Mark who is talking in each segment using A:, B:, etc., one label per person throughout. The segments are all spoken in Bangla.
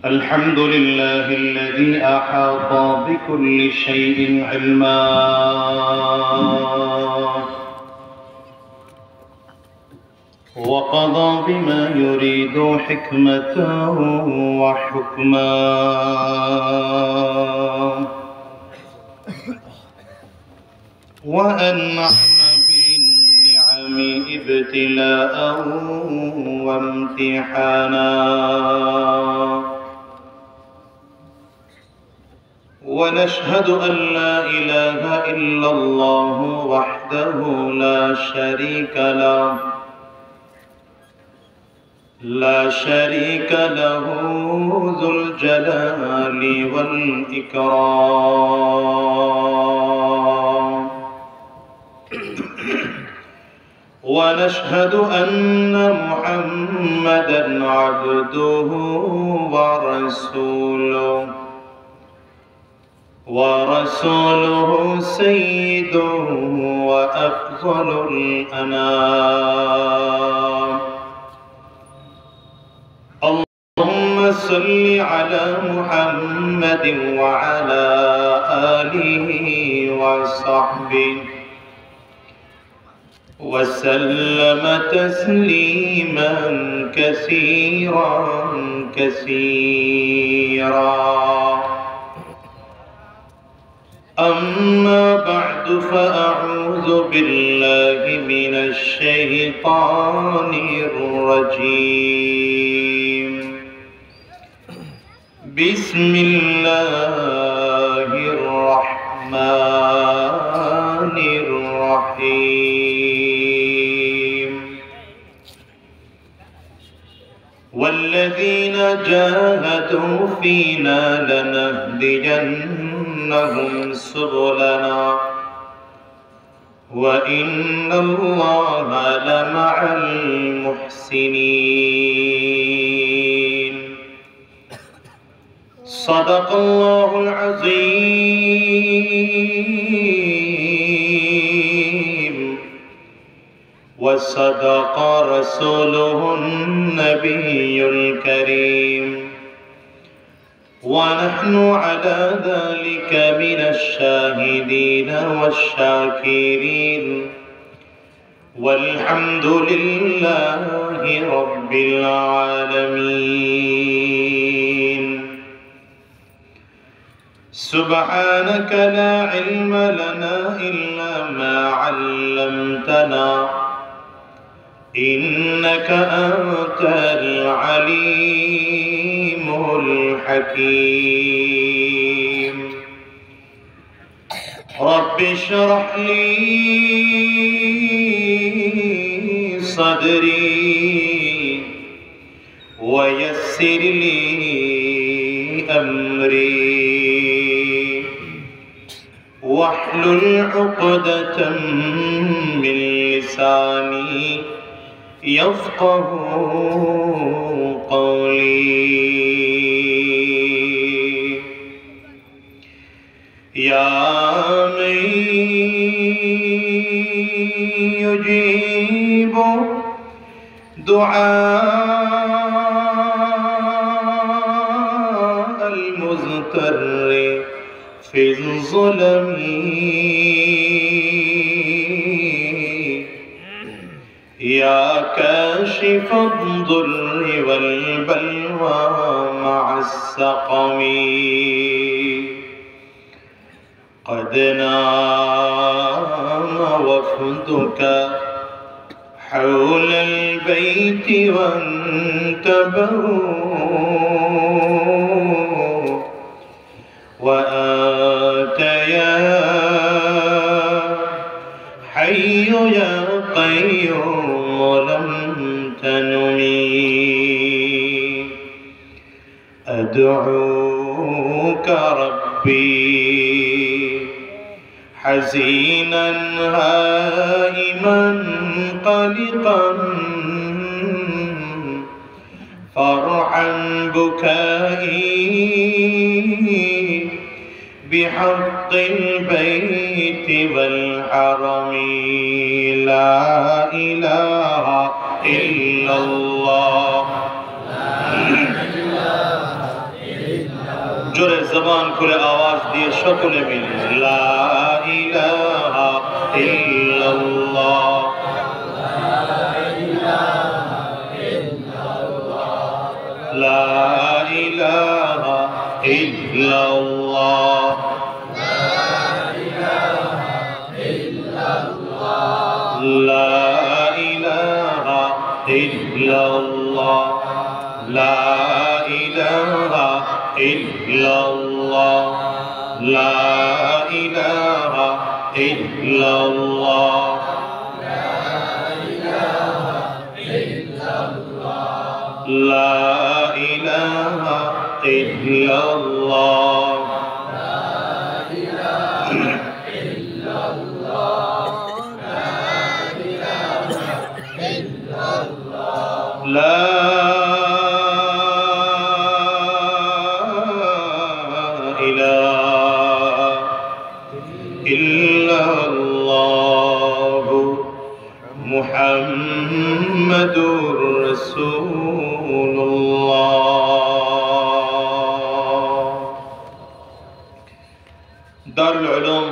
A: الحمد لله الذي أحاط بكل شيء علما وقضى بما يريد حكمة وحكما وأنعم بالنعم ابتلاء وامتحانا ونشهد أن لا إله إلا الله وحده لا شريك له ذو الجلال والإكرام ونشهد أن محمدًا عبده ورسوله سيد وأفضل الأنام اللهم صل على محمد وعلى آله وصحبه وسلم تسليما كثيرا أما بعد فأعوذ بالله من الشيطان الرجيم بسم الله الرحمن الرحيم والذين جاهدوا فينا لنهدينهم سبلنا وإن الله لمع المحسنين صدق الله العظيم وصدق رسوله النبي الكريم ونحن على ذلك من الشاهدين والشاكرين والحمد لله رب العالمين سبحانك لا علم لنا إلا ما علمتنا إنك أنت العليم الحكيم رب اشرح لي صدري ويسر لي أمري واحلل عقدة من لساني يفقه قولي يا من يجيب دعاء المضطر في الظلم يا كاشف الضر والبلوى مع السقم قد نام وفدك حول البيت وانتبهوا وأنت يا حي يا قيوم لم تنمي أدعوك ربي حزينا هائما قلقا فارحم بكائي بحق البيت والحرم لا إله إلا الله জবান খুলে আওয়াজ দিয়ে সকলে মিলে লা ইলাহা ইল্লাল্লাহ, লা ইলাহা ইল্লাল্লাহ, লা ইলাহা ইল্লাল্লাহ, লা ইলাহা ইল্লাল্লাহ, লা ইলাহা ইল্লাল্লাহ, লা ইলাহা ইল্লাল্লাহ। লা ইলাহা ইল্লাল্লাহু মুহাম্মাদুর রাসূলুল্লাহ। দারুল উলুম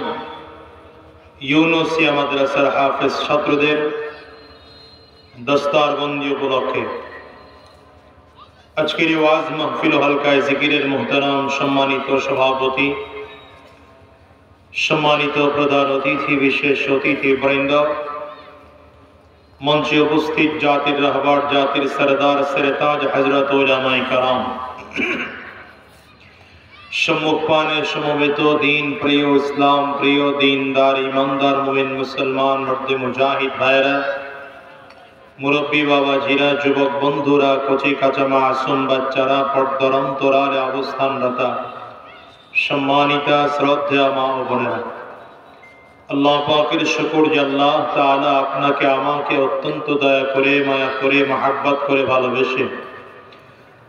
A: ইউনুসিয়া মাদ্রাসার হাফেজ ছাত্রদের দস্তারবন্দি উপলক্ষে আজকের ওয়াজ মাহফিল হালকায় জিকিরের মুহতারাম সম্মানিত সভাপতি, সম্মানিত প্রধান অতিথি, বিশেষ অতিথি বৃন্দ, মঞ্চে উপস্থিত জাতির রাহবার, জাতির সরদার সরতাজ হযরত উলামায়ে কেরাম, সম্মুখপানে সমবেত দিন প্রিয়, ইসলাম প্রিয়, দিনদার, ইমানদার, মুমিন মুসলমান, মর্দে মুজাহিদ ভাইরা, মুরব্বী বাবাজিরা, যুবক বন্ধুরা, কচি কাঁচা মাসুম বাচ্চারা, পর্দার অন্তরালে অবস্থানরতা সম্মানিতা শ্রদ্ধা মা ও বোনেরা, আল্লাহ পাকের শুকর যে আল্লাহ তাআলা আপনাকে আমাকে অত্যন্ত দয়া করে, মায়া করে, মহব্বত করে ভালোবেসে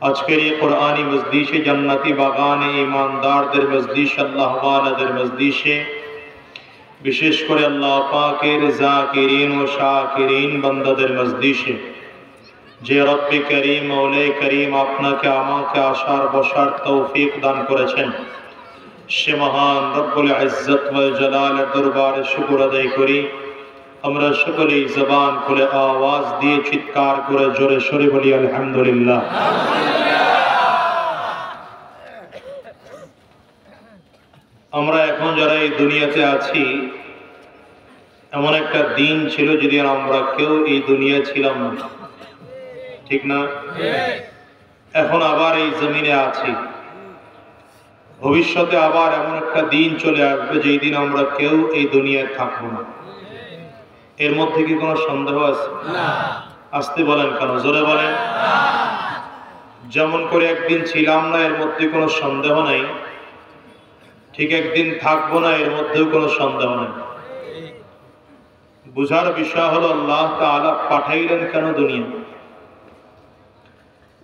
A: আজকের এই কোরআনী মজলিসে, জান্নাতি বাগানে, ঈমানদারদের মজলিস, আল্লাহ ওয়ালাদের মজলিসে, বিশেষ করে আল্লাহ পাকের জাকিরিন ও শাকিরিন বান্দাদের মজলিসে যে রব্বে করিম, মৌলে করিম আপনাকে আমাকে আসার বসার তৌফিক দান করেছেন, সে মহান রব্বুল ইজ্জত ওয়াল জালালের দরবারে শুকর আদায় করি। আমরা সকলেই জবান খুলে আওয়াজ দিয়ে চিৎকার করে জোরে সোরে বলি আলহামদুলিল্লাহ। আমরা এখন যারা এই দুনিয়াতে আছি, এমন একটা দিন ছিল যেদিন আমরা কেউ এই দুনিয়া ছিলাম না, ঠিক না? এখন আবার এই জমিনে আছি, ভবিষ্যতে আবার এমন একটা দিন চলে আসবে যেই দিন আমরা কেউ এই দুনিয়ায় থাকবো না। এর মধ্যে কি কোনো সন্দেহ আছে? আসতে বলেন কেন, জোরে বলেন। যেমন করে একদিন ছিলাম না, এর মধ্যে কোনো সন্দেহ নাই, ঠিক একদিন থাকবো না, এর মধ্যেও কোনো সন্দেহ নেই। বুঝার বিষয় হলো আল্লাহ তাআলা পাঠাইলেন কেন দুনিয়া?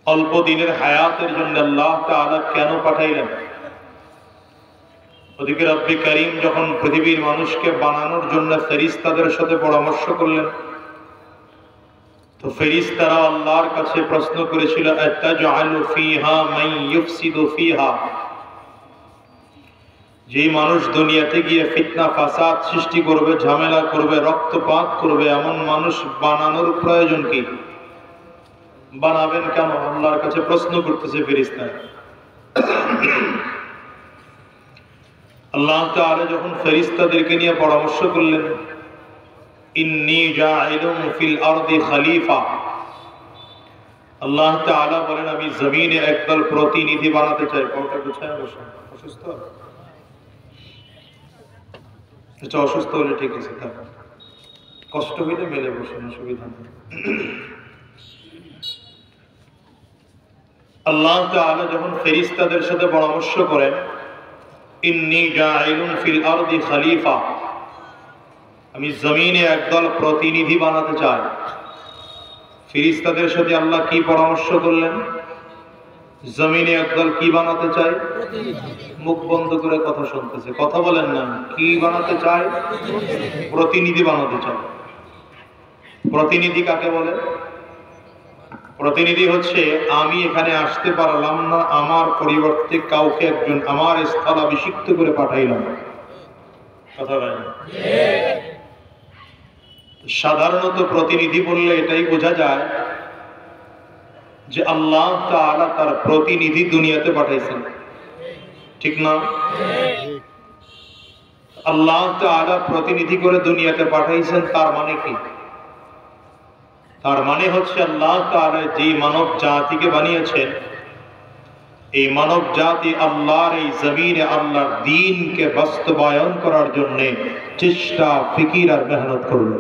A: অল্প দিনের হায়াতের জন্য আল্লাহ তাআলা কেন পাঠাইলেন? ওদিকে রব্বে করিম যখন পৃথিবীর মানুষকে বানানোর জন্য ফেরেশতাদের সাথে পরামর্শ করলেন, তো ফেরেশতারা আল্লাহর কাছে প্রশ্ন করেছিল, আতাজআলু ফিহা মান ইউফসিদু ফিহা, যে মানুষ দুনিয়াতে গিয়ে ফিতনা ফাসাদ সৃষ্টি করবে, ঝামেলা করবে, রক্তপাত করবে, এমন মানুষ বানানোর প্রয়োজন কি? বানাবেন কেন? আল্লাহর কাছে প্রশ্ন করতেছে ফেরেশতারা। আল্লাহ তাআলা যখন ফেরেশতাদেরকে নিয়ে পরামর্শ করলেন, ইন্নী জাইলুন ফিল আরদি খলিফা, আল্লাহ তাআলা বলেন আমি জমিনে একদল প্রতিনিধি বানাতে চাই। কোনটা গুছায় বসে? অসুস্থ? আচ্ছা, অসুস্থ হলে ঠিক আছে, কষ্ট হইলে মেলে বসেন, অসুবিধা নেই। আল্লাহ তাআলা যখন ফেরেশতাদের সাথে পরামর্শ করেন, ইন্নী জাইলুন ফিল আরদি খলিফা, আমি জমিনে একদল প্রতিনিধি বানাতে চাই। ফেরেশতাদের সাথে আল্লাহ কি পরামর্শ করলেন? জমিনে একদল কি বানাতে চাই? মুখ বন্ধ করে কথা শুনতেছে, কথা বলেন না। কি বানাতে চাই? প্রতিনিধি বানাতে চাই। প্রতিনিধি কাকে বলে? প্রতিনিধি হচ্ছে আমি এখানে আসতে পারলাম না, আমার পরিবর্তে কাউকে একজন আমার স্থলাভিষিক্ত করে পাঠাইলাম। কথা বলেন। সাধারণত প্রতিনিধি বললে এটাই বোঝা যায় যে আল্লাহ তাআলা তার প্রতিনিধি দুনিয়াতে পাঠাইছেন, ঠিক না? আল্লাহ তাআলা প্রতিনিধি করে দুনিয়াতে পাঠাইছেন, তার মানে কি? তার মানে হচ্ছে আল্লাহ তাআলা যে মানব জাতিকে বানিয়েছেন, এই মানব জাতি আল্লাহর এই জমিনে আল্লাহর দ্বীনকে বাস্তবায়ন করার জন্য চেষ্টা, ফিকির আর মেহনত করবে।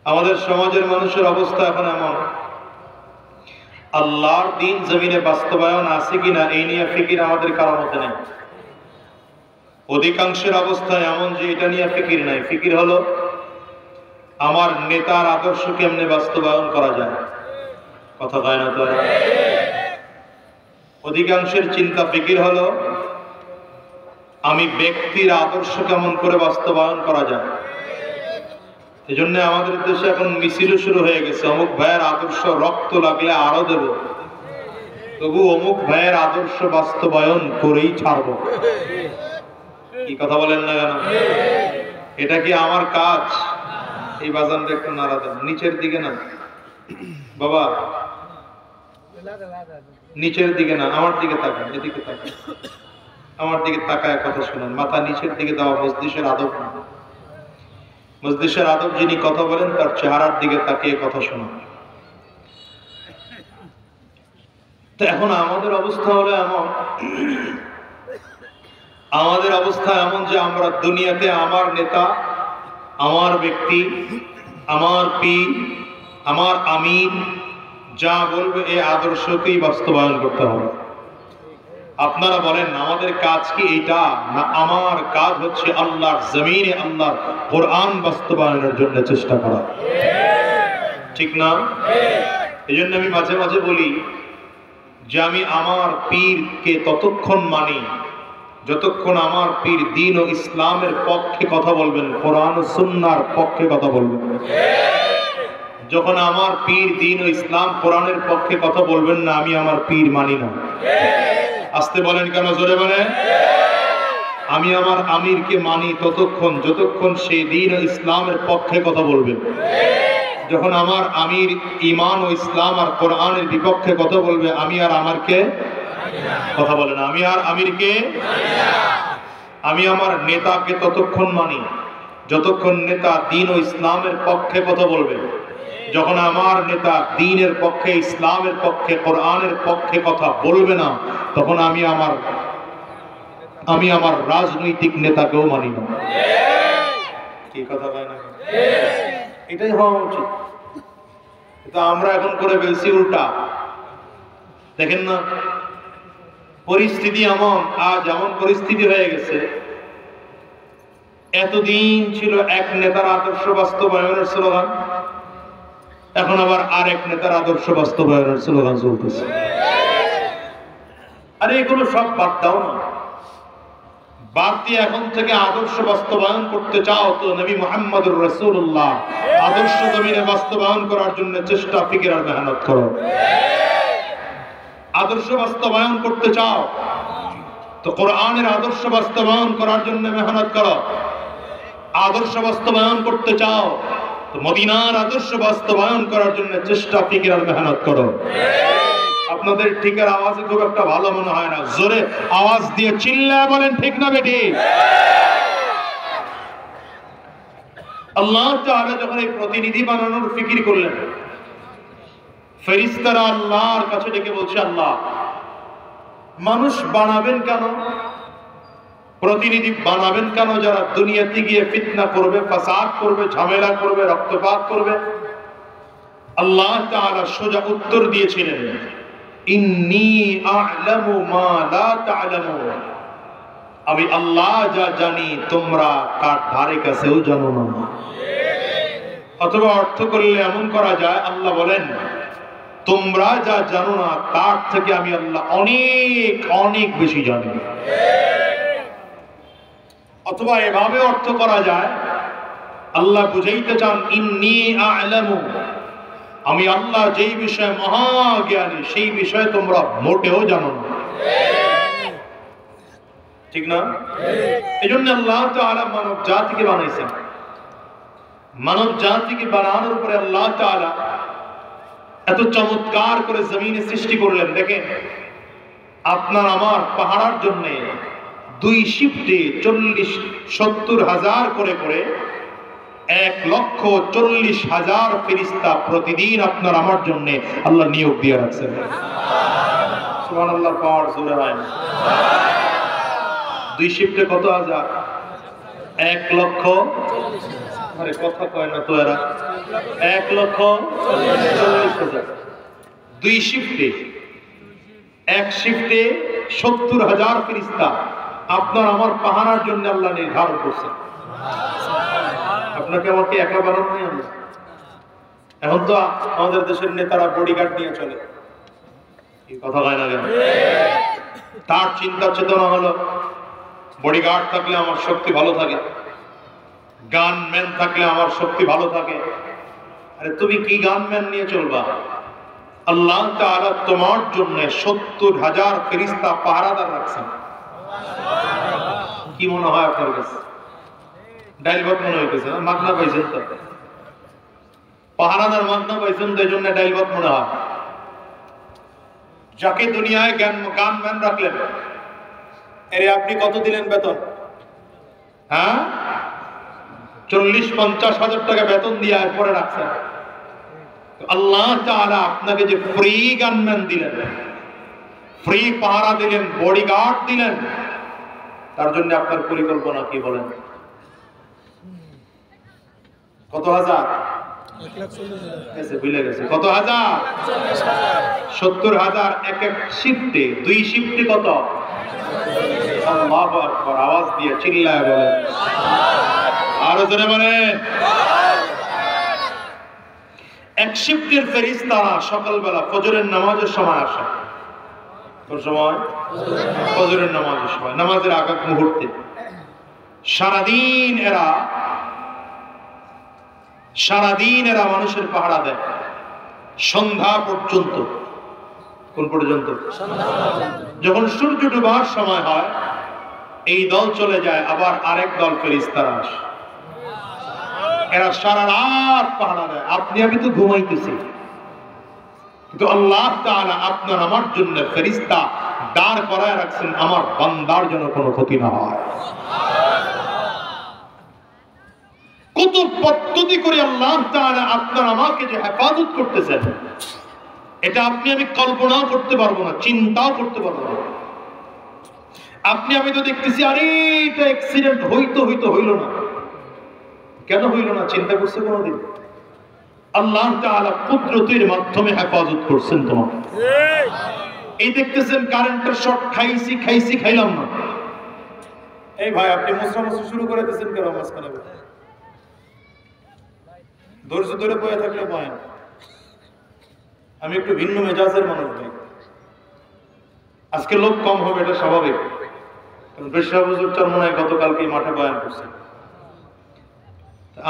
A: আমাদের সমাজের মানুষের অবস্থা এখন এমন, আল্লাহর দ্বীন জমিনে বাস্তবায়ন আছে কিনা এই নিয়ে ফিকির আমাদের কারোর মধ্যে নেই। অধিকাংশের অবস্থা এমন যে এটা নিয়ে ফিকির নাই। ফিকির হলো আমার নেতার আদর্শ কেমনে বাস্তবায়ন করা যায়। কথা হয় না তো? অধিকাংশের চিন্তা ফিকির হলো আমি ব্যক্তির আদর্শ কেমন করে বাস্তবায়ন করা যায়। এজন্য আমাদের দেশে এখন মিছিল শুরু হয়ে গেছে, অমুক ভাইয়ের আদর্শ রক্ত লাগলে আরো দেব, তবু অমুক ভাইয়ের আদর্শ বাস্তবায়ন করেই ছাড়বো। কি কথা বলেন না কেন? এটা কি আমার কাজ? এই বাজানটা একটু নাড়া দেন, নিচের দিকে না বাবা, নিচের দিকে না, আমার দিকে তাকান, এদিকে তাকান, আমার দিকে তাকায় কথা শুনেন। মাথা নিচের দিকে দেওয়া মজলিসের আদব না। মজলিসের আদব যিনি কথা বলেন তার চেহারার দিকে তাকিয়ে কথা শোনেন। তো এখন আমাদের অবস্থা হলো এমন, আমাদের অবস্থা এমন যে আমরা দুনিয়াতে আমার নেতা, আমার ব্যক্তি, আমার পীর, আমার আমির যা বলবে এই আদর্শকেই বাস্তবায়ন করতে হবে। আপনারা বলেন আমাদের কাজ কি এইটা? না, আমার কাজ হচ্ছে আল্লাহর জমিনে আল্লাহর কোরআন বাস্তবায়নের জন্য চেষ্টা করা, ঠিক না? এই জন্য আমি মাঝে মাঝে বলি যে আমি আমার পীরকে ততক্ষণ মানি যতক্ষণ আমার পীর দ্বীন ও ইসলামের পক্ষে কথা বলবেন, কোরআন ও সুন্নাহর পক্ষে কথা বলবেন। যখন আমার পীর দ্বীন ও ইসলাম কোরআনের পক্ষে কথা বলবেন না, আমি আমার পীর মানি না। আসতে বলেন কেন, জোরে বলেন। আমি আমার আমিরকে মানি ততক্ষণ যতক্ষণ সে দ্বীন ও ইসলামের পক্ষে কথা বলবেন। যখন আমার আমির ঈমান ও ইসলাম আর কোরআনের বিপক্ষে কথা বলবে, আমি আর আমারকে কথা বলে না, আমি আর আমিরকে, আমি আমার নেতাকে ততক্ষণ মানি যতক্ষণ নেতা দ্বীন ও ইসলামের পক্ষে কথা বলবে। যখন আমার নেতা দ্বীনের পক্ষে, ইসলামের পক্ষে, কোরআনের পক্ষে কথা বলবে না, তখন আমি আমার রাজনৈতিক নেতাকেও মানি না। কি কথা বলে না? এটাই হওয়া উচিত। কিন্তু আমরা এখন করে ফেলছি উল্টা। দেখেন না পরিস্থিতি এমন, আজ এমন পরিস্থিতি হয়ে গেছে, এতদিন ছিল এক নেতার আদর্শ বাস্তবায়নের স্লোগান, এখন আবার আরেক নেতার আদর্শ বাস্তবায়নের স্লোগান চলতেছে। আরে এগুলো সব বাদ দাও না, বাদ দিয়ে এখন থেকে আদর্শ বাস্তবায়ন করতে চাও তো নবী মুহাম্মদুর রাসূলুল্লাহ আদর্শ জমিনে বাস্তবায়ন করার জন্য চেষ্টা, ফিকির আর মেহনত করো। আদর্শ বাস্তবায়ন করতে চাও তো কোরআনের আদর্শ বাস্তবায়ন করার জন্য মেহনত করো। আদর্শ বাস্তবায়ন করতে চাও তো মদিনার আদর্শ বাস্তবায়ন করার জন্য চেষ্টা, ফিকির আর মেহনত করো। আপনাদের ঠিকের আওয়াজে খুব একটা ভালো মনে হয় না, জোরে আওয়াজ দিয়ে চিল্লায় বলেন ঠিক না বেটি? আল্লাহ তাআলা যখন এই প্রতিনিধি বানানোর ফিকির করলেন, ফেরেশতারা আল্লাহর কাছে ডেকে বলছে, আল্লাহ মানুষ বানাবেন কেন, প্রতিনিধি বানাবেন কেন যারা দুনিয়াতে গিয়ে ফিতনা করবে, ফাসাদ করবে, ঝামেলা করবে, রক্তপাত করবে? আল্লাহ তাআলা সোজা উত্তর দিয়েছিলেন, ইন্নী আ'লামু মা লা তা'লামুন, আমি আল্লাহ যা জানি তোমরা তার ধারে কাছেও জানো না। অথবা অর্থ করলে এমন করা যায়, আল্লাহ বলেন তোমরা যা জানো না তার থেকে আমি আল্লাহ অনেক অনেক বেশি জানি। অথবা এভাবে অর্থ করা যায়, আল্লাহ বুঝাইতে চান ইন্নী আ'লামু আমি আল্লাহ যেই বিষয়ে মহাজ্ঞানী সেই বিষয়ে তোমরা মোটেও জানো না। ঠিক না? এই জন্য আল্লাহ তাআলা মানব জাতিকে বানাইছেন। মানব জাতিকে বানানোর উপরে আল্লাহ তাআলা এত চমৎকার করে জমিনে সৃষ্টি করলেন। দেখেন, আপনার আমার পাহাড়ার জন্য 2 শিফটে 70,000 করে 1,40,000 ফেরেশতা প্রতিদিন আপনার আমার জন্য আল্লাহ নিয়োগ দিয়ে রাখছেন। সুবহানাল্লাহ, পাওয়ার জোরে হয় না। 2 শিফটে কত হাজার? 1,40,000। আরে কথা কয় না তো এরা। 1,40,000 2 শিফটে। 1 শিফটে 70,000 ফেরেশতা আপনার আমার পাহারার জন্য আল্লাহ নির্ধারণ করছেন। আপনাকে আমাকে একা বানানো নেই। আমরা এখন তো আমাদের দেশের নেতারা বডিগার্ড নিয়ে চলে, কি কথা হয় না কেন? তার চিন্তা চেতনা হলো বডিগার্ড থাকলে আমার শক্তি ভালো থাকে, গানম্যান থাকলে আমার শক্তি ভালো থাকে। আরে তুমি কি গানম্যান নিয়ে চলবা? আল্লাহ তাআলা তোমার জন্য 70,000 ফেরেশতা পাহারাদার রাখছেন। কি মনে হয় আপনার কাছে? ডাইল ভাত মনে হইতেছে না? মাগনা পাইছেন তো, পাহারাদার মাগনা পাইছেন তো, এই জন্য ডাইল ভাত মনে হয়। যাকে দুনিয়ায় গানম্যান রাখলেন, এর আপনি কত দিলেন বেতন? হ্যাঁ, 40-50 হাজার টাকা বেতন দিয়ে এরপরে রাখছেন। আল্লাহ তাআলা আপনাকে যে ফ্রি গানম্যান দিলেন, ফ্রি পাহারা দিলেন, বডিগার্ড দিলেন, তার জন্য আপনার পরিকল্পনা কি বলেন? কত হাজার? 1,40,000 ভুলে গেছে। কত হাজার? 70,000 এক শিফটে। 2 শিফটে কত? আল্লাহু আকবার। আওয়াজ দিয়ে চিল্লায় বলেন, আরো জোরে বলেন। 1 শিফটের ফেরেশতারা সকালবেলা ফজরের নামাজের সময় আসে। কোন সময়? ফজরের নামাজের সময়, নামাজের আগ মুহূর্তে। সারাদিন এরা মানুষের পাহারা দেয় সন্ধ্যা পর্যন্ত। কোন পর্যন্ত? যখন সূর্য ডুবার সময় হয়, এই দল চলে যায়, আবার আরেক দল ফেরেশতারা আসে। এরা সারা রাত পাহারা দেয়। আপনি আমি তো ঘুমাইতেছি, কিন্তু আল্লাহ তাআলা আপনার আমার জন্য ফেরেশতা দাঁড় করায় রাখছেন, আমার বান্দার যেন কোনো ক্ষতি না হয়। কত পদ্ধতি করে আল্লাহ তাআলা আপনার আমাকে যে হেফাজত করতেছেন, এটা আপনি আমি কল্পনাও করতে পারবো না, চিন্তাও করতে পারবো না। আপনি আমি তো দেখতেছি, আরে এটা অ্যাক্সিডেন্ট হইল না। কেন হইল না? চিন্তা করছে কোনদিন? আল্লাহ তাআলা কুদরতের মাধ্যমে হেফাজত করছেন তোমাকে। এই দেখতেছেন কারেন্টের শর্ট খাইলাম না। এই ভাই, আপনি মুসরামুসি শুরু করে দিয়েছেন কেন মাঝখানে? ধৈর্য ধরে বয়ে থাকলে পায় না। আমি একটু ভিন্ন মেজাজের মানুষ ভাই। আজকে লোক কম হবে, এটা স্বাভাবিক, কারণ পেশা হুজুরটার মনে হয় গতকালকে মাঠে বয়ান করছে।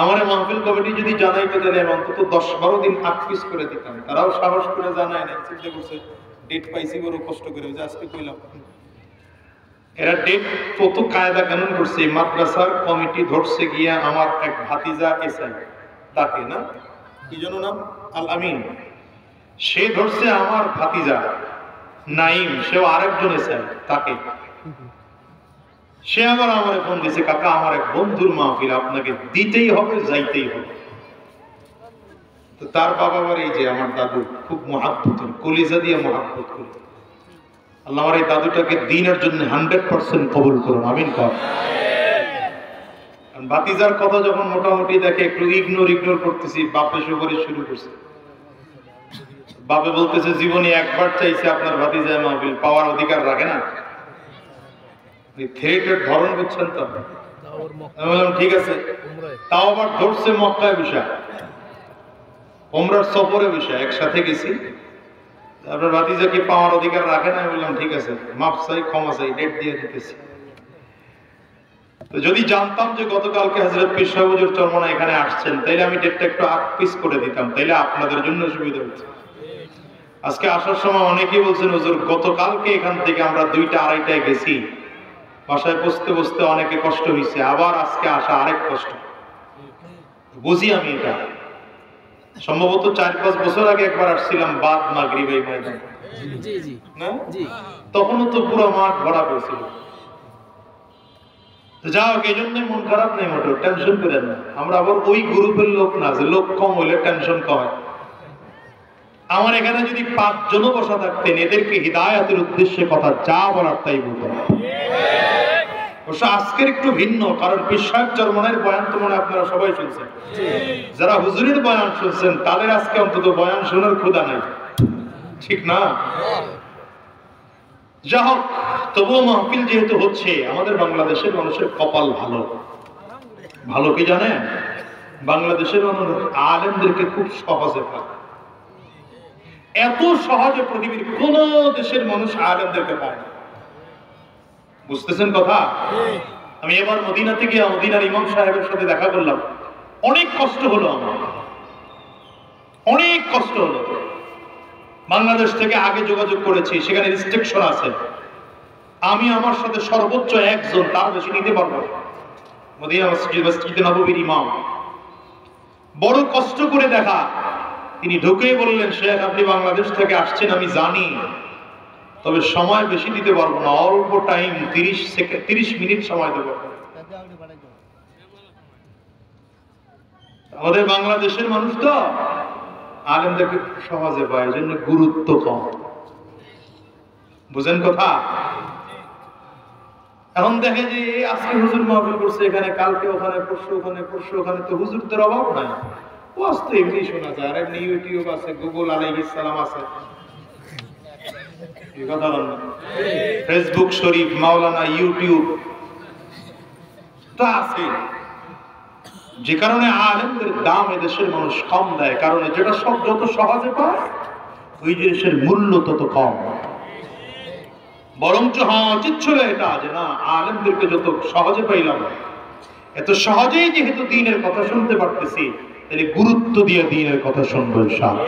A: আমার মাহফিল কমিটি যদি জানাইতে তাহলে আমি অন্তত 10-12 দিন আকফিস করে দিতাম। তারাও সাহস করে জানায় না, চিন্তা করছে ডেট পাইছি বড় কষ্ট করে, যে আজকে কইলাম। এরা ডেট কত কায়দা কানুন করছে। মাদ্রাসার কমিটি ধরছে গিয়া আমার এক ভাতিজা এসআই, তাকে না কি যেন নাম, আল আমিন, সে ধরছে আমার ভাতিজা নাইম, সেও আরেকজন এসআই, তাকে। সে আবার আমারে ফোন দিয়েছে, কাকা আমার এক বন্ধুর মাহফিল, আপনাকে দিতেই হবে, যাইতেই হবে। তো তার বাবা আবার এই যে আমার দাদু খুব মহাব্বত, কলিজা দিয়ে মহাব্বত করে। আল্লাহ আমার এই দাদুটাকে দ্বীনের জন্য 100% কবুল করুন, আমিন কর। ভাতিজার কথা যখন মোটামুটি দেখে একটু ইগনোর করতেছি, বাপে সুপারিশ শুরু করছে। বাপে বলতেছে জীবনে একবার চাইছে আপনার ভাতিজা মাহফিল, পাওয়ার অধিকার রাখে না। থিয়েটার ধরন বুঝছেন তো? আমি বললাম ঠিক আছে। তাও আবার ধরছে মক্কায় বিষয়, ওমরার সফরে বিষয়, একসাথে গেছি। আপনার ভাতিজা কি পাওয়ার অধিকার রাখে না? আমি বললাম ঠিক আছে, মাপ চাই, ক্ষমা চাই, ডেট দিয়ে দিতেছি। তো যদি জানতাম যে গতকালকে হযরত পীর সাহেব হুজুর চরমনা এখানে আসছেন, তাইলে আমি ডেটটা একটু আগপিস করে দিতাম, তাইলে আপনাদের জন্য সুবিধা হতো। আজকে আসার সময় অনেকেই বলছেন হুজুর গতকালকে এখান থেকে আমরা 2টা 2:30টায় গেছি, বাসায় বসতে বসতে অনেকে কষ্ট হয়েছে, আবার আজকে আসা আরেক কষ্ট। বুঝি আমি এটা। সম্ভবত 4-5 বছর আগে একবার আসছিলাম বাদ মাগরিব এই ময়দানে। জি জি না জি, তখনও তো পুরো মাঠ ভরা হয়েছিল। তো যাও, এই জন্যই মন খারাপ নেই, মোটেও টেনশন করেন না। আমরা আবার ওই গ্রুপের লোক না যে লোক কম হইলে টেনশন কম। আমার এখানে যদি 5 জনও বসা থাকতেন, এদেরকে হিদায়াতের উদ্দেশ্যে কথা যা বলার তাই বলতেন। অবশ্য আজকের একটু ভিন্ন, কারণ পীর সাহেব চরমনার বয়ান তো মনে আপনারা সবাই শুনছেন। যারা হুজুরের বয়ান শুনছেন তাদের আজকে অন্তত বয়ান শোনার ক্ষুধা নাই, ঠিক না? যা হোক, তবুও মাহফিল যেহেতু হচ্ছে, আমাদের বাংলাদেশের মানুষের কপাল ভালো। ভালো কি জানেন? বাংলাদেশের মানুষ আলেমদেরকে খুব সহজে পায়। এত সহজে পৃথিবীর কোন দেশের মানুষ আলেমদেরকে পায় না। বুঝতেছেন কথা? আমি এবার মদিনাতে গিয়ে মদিনার ইমাম সাহেবের সাথে দেখা করলাম। অনেক কষ্ট হলো আমার, অনেক কষ্ট হলো। বাংলাদেশ থেকে আগে যোগাযোগ করেছি, সেখানে রেস্ট্রিকশন আছে। আমি আমার সাথে সর্বোচ্চ 1 জন, তার বেশি নিতে পারবো না। মদিনা মসজিদে নববীর ইমাম বড় কষ্ট করে দেখা। তিনি ঢুকেই বললেন, শেখ আপনি বাংলাদেশ থেকে আসছেন আমি জানি, তবে সময় বেশি দিতে পারবো না, অল্প টাইম, 30 মিনিট সময় দেবো। আমাদের বাংলাদেশের মানুষ তো আলেমদেরকে সহজে পায়, এজন্য গুরুত্ব কম। বুঝেন কথা? এখন দেখে যে আজকে হুজুর মাহফিল করছে এখানে, কালকে ওখানে, পরশু ওখানে, পরশু ওখানে, তো হুজুরদের অভাব নাই। ওয়াজ তো এমনি শোনা যায়, আর এমনি ইউটিউব আছে, গুগল আলাইহিস সালাম আছে, এই কথা বল না, ফেসবুক শরীফ, মাওলানা, ইউটিউব তো আছে। যে কারণে আলেমদের দাম এদেশের মানুষ কম দেয়, কারণ যেটা সব যত সহজে পায় ওই জিনিসের মূল্য তত কম। বরঞ্চ হওয়া উচিত ছিল এটা, যে না, আলেমদেরকে যত সহজে পাইলাম, এত সহজেই যেহেতু দ্বীনের কথা শুনতে পারতেছি, তাহলে গুরুত্ব দিয়ে দ্বীনের কথা শুনবো ইনশাআল্লাহ।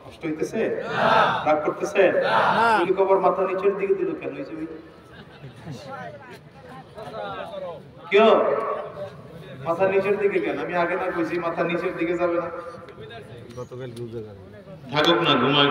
A: কষ্ট হইতেছে? রাগ করতেছে? তুমি কবর মাথা নিচের দিকে দিল কেন? কেউ মাথা নিচের দিকে কেন? আমি আগে না কইছি মাথা নিচের দিকে যাবে না? থাকুক না, ঘুমায়।